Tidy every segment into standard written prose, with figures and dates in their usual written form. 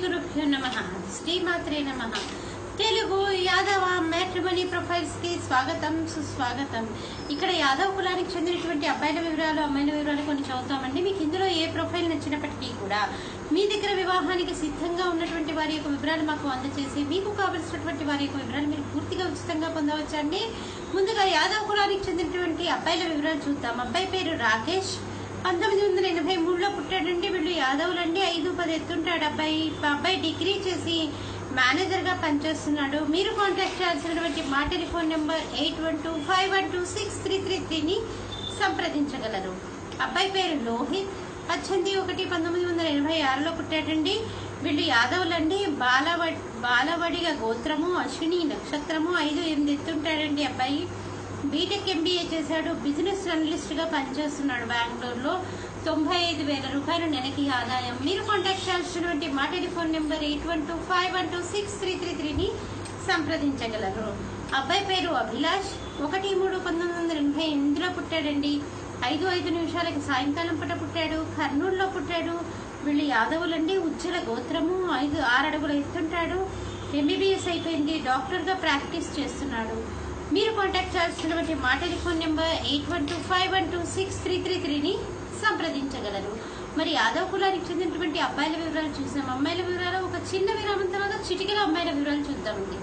గురుభ్యో నమః. శ్రీమాత్రే నమః. తెలుగు యాదవ మ్యాట్రిమోనీ ప్రొఫైల్స్ కి స్వాగతం, సుస్వాగతం. ఇక్కడ యాదవ కులానికి చెందినటువంటి అబ్బాయిల వివరాలు, అమ్మాయిల వివరాలు కొన్ని చదువుతామండి. మీకు ఇందులో ఏ ప్రొఫైల్ నచ్చినప్పటికీ కూడా మీ దగ్గర వివాహానికి సిద్ధంగా ఉన్నటువంటి వారి యొక్క వివరాలు మాకు అందజేసి మీకు కావలసినటువంటి వారి యొక్క వివరాలు మీరు పూర్తిగా ఉచితంగా పొందవచ్చండి. ముందుగా యాదవ కులానికి చెందినటువంటి అబ్బాయిల వివరాలు చూద్దాం. అబ్బాయి పేరు రాకేష్, 1983లో పుట్టాడండి. వీళ్ళు యాదవులండి. 5'10" ఎత్తుంటాడు అబ్బాయి డిగ్రీ చేసి మేనేజర్ గా పనిచేస్తున్నాడు. మీరు కాంటాక్ట్ చేయాల్సినటువంటి మా టెలిఫోన్ నెంబర్ 8125126333ని సంప్రదించగలరు. అబ్బాయి పేరు లోహిత్, 18/1/1986లో పుట్టాడండి. వీళ్ళు యాదవులండి. బాలవడిగా గోత్రము, అశ్విని నక్షత్రము, 5'8" ఎత్తుంటాడండి అబ్బాయి. బీటెక్ ఎంబీఏ చేశాడు. బిజినెస్ అనలిస్ట్ గా పనిచేస్తున్నాడు బెంగళూరులో. 95,000 రూపాయలు నెలకి ఆదాయం. మీరు కాంటాక్ట్ చేయాల్సినటువంటి మా టెలిఫోన్ నెంబర్ 8125126333ని సంప్రదించగలరు. అబ్బాయి పేరు అభిలాష్, 1/3/1988లో పుట్టాడండి. 5 సాయంకాలం పూట పుట్టాడు. కర్నూలులో పుట్టాడు. వీళ్ళు యాదవులండి. ఉజ్జల గోత్రము, 6 అడుగులు ఎత్తుంటాడు. ఎంబీబీఎస్ అయిపోయింది. డాక్టర్ గా ప్రాక్టీస్ చేస్తున్నాడు. మీరు కాంటాక్ట్ చేయాల్సినటువంటి మా టెలిఫోన్ నెంబర్ 8125126333ని సంప్రదించగలరు. మరి యాదవ్ కులానికి చెందినటువంటి అబ్బాయిల వివరాలు చూసాం. అమ్మాయిల వివరాలు ఒక చిన్న విరామం తర్వాత చిటికల అమ్మాయిల వివరాలు చూద్దామండి.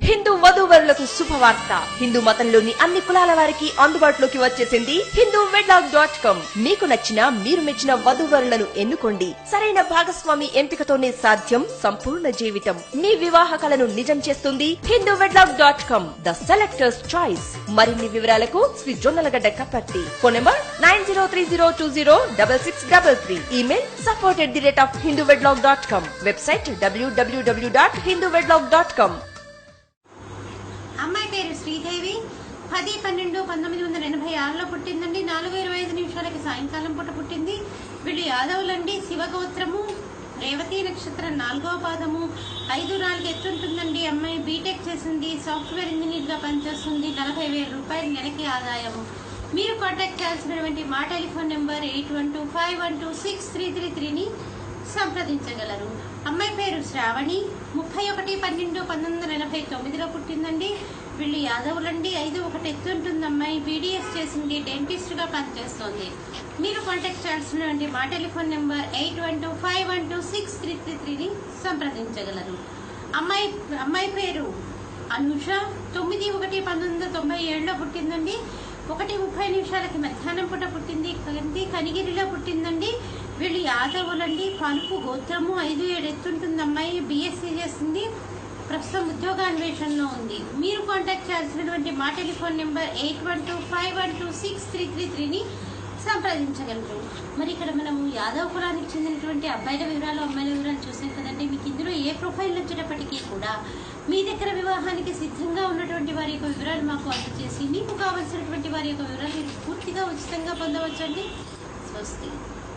హిందూ వధూవరులకు శుభవార్త. హిందూ మతంలోని అన్ని కులాల వారికి అందుబాటులోకి వచ్చేసింది hinduwedlog.com. మీకు నచ్చిన, మీరు మెచ్చిన వధూవరులను ఎన్నుకోండి. సరైన భాగస్వామి ఎంపికతోనే సాధ్యం సంపూర్ణ జీవితం. మీ వివాహ కలను నిజం చేస్తుంది hinduwedlog.com, ద సెలెక్టర్స్ చాయిస్. మరిన్ని వివరాలకు Shri Jonnalagadda Kaparthi. Phone number 9030206633. Email support@hinduwedlog.com. Website www.hinduwedlog.com. అమ్మాయి పేరు శ్రీదేవి, 10/12/1986లో పుట్టిందండి. 4:25 సాయంకాలం పూట పుట్టింది. వీళ్ళు యాదవులండి. శివగోత్రము, రేవతి నక్షత్రం, 4వ పాదము, 5'4" ఎత్తుంటుందండి. అమ్మాయి బీటెక్ చేసింది. సాఫ్ట్వేర్ ఇంజనీర్ గా పనిచేస్తుంది. 40,000 రూపాయలు నెలకి ఆదాయము. మీరు కాంటాక్ట్ చేయాల్సినటువంటి మా టెలిఫోన్ నెంబర్ 8125126333ని సంప్రదించగలరు. అమ్మాయి పేరు శ్రావణి, 31/12/1989లో పుట్టిందండి. వీళ్ళు యాదవులండి. 5'1" ఎత్తుంటుంది అమ్మాయి. బీడీఎస్ చేసింది. డెంటిస్ట్ గా పనిచేస్తోంది. మీరు కాంటాక్ట్ చేయాల్సినటువంటి మా టెలిఫోన్ నెంబర్ 8125126333ని సంప్రదించగలరు. అమ్మాయి పేరు అనుష, 9/1/1997లో పుట్టిందండి. 1:30 మధ్యాహ్నం పూట పుట్టింది. కనిగిరిలో పుట్టిందండి. వీళ్ళు యాదవులండి. పలుపు గోత్రము, 5'7" ఎత్తుంటుంది అమ్మాయి. బీఎస్సీ చేసింది. ప్రస్తుతం ఉద్యోగాన్వేషణలో ఉంది. మీరు కాంటాక్ట్ చేయాల్సినటువంటి మా టెలిఫోన్ నెంబర్ 8125126333ని సంప్రదించగలరు. మరి ఇక్కడ మనము యాదవ కులానికి చెందినటువంటి అబ్బాయిల వివరాలు, అమ్మాయిల వివరాలు చూసాం కదండి. మీకు ఇందులో ఏ ప్రొఫైల్ వచ్చేటప్పటికీ కూడా మీ దగ్గర వివాహానికి సిద్ధంగా ఉన్నటువంటి వారి యొక్క వివరాలు మాకు అందజేసి మీకు కావలసినటువంటి వారి యొక్క వివరాలు మీరు పూర్తిగా ఉచితంగా పొందవచ్చండి. స్వస్తి.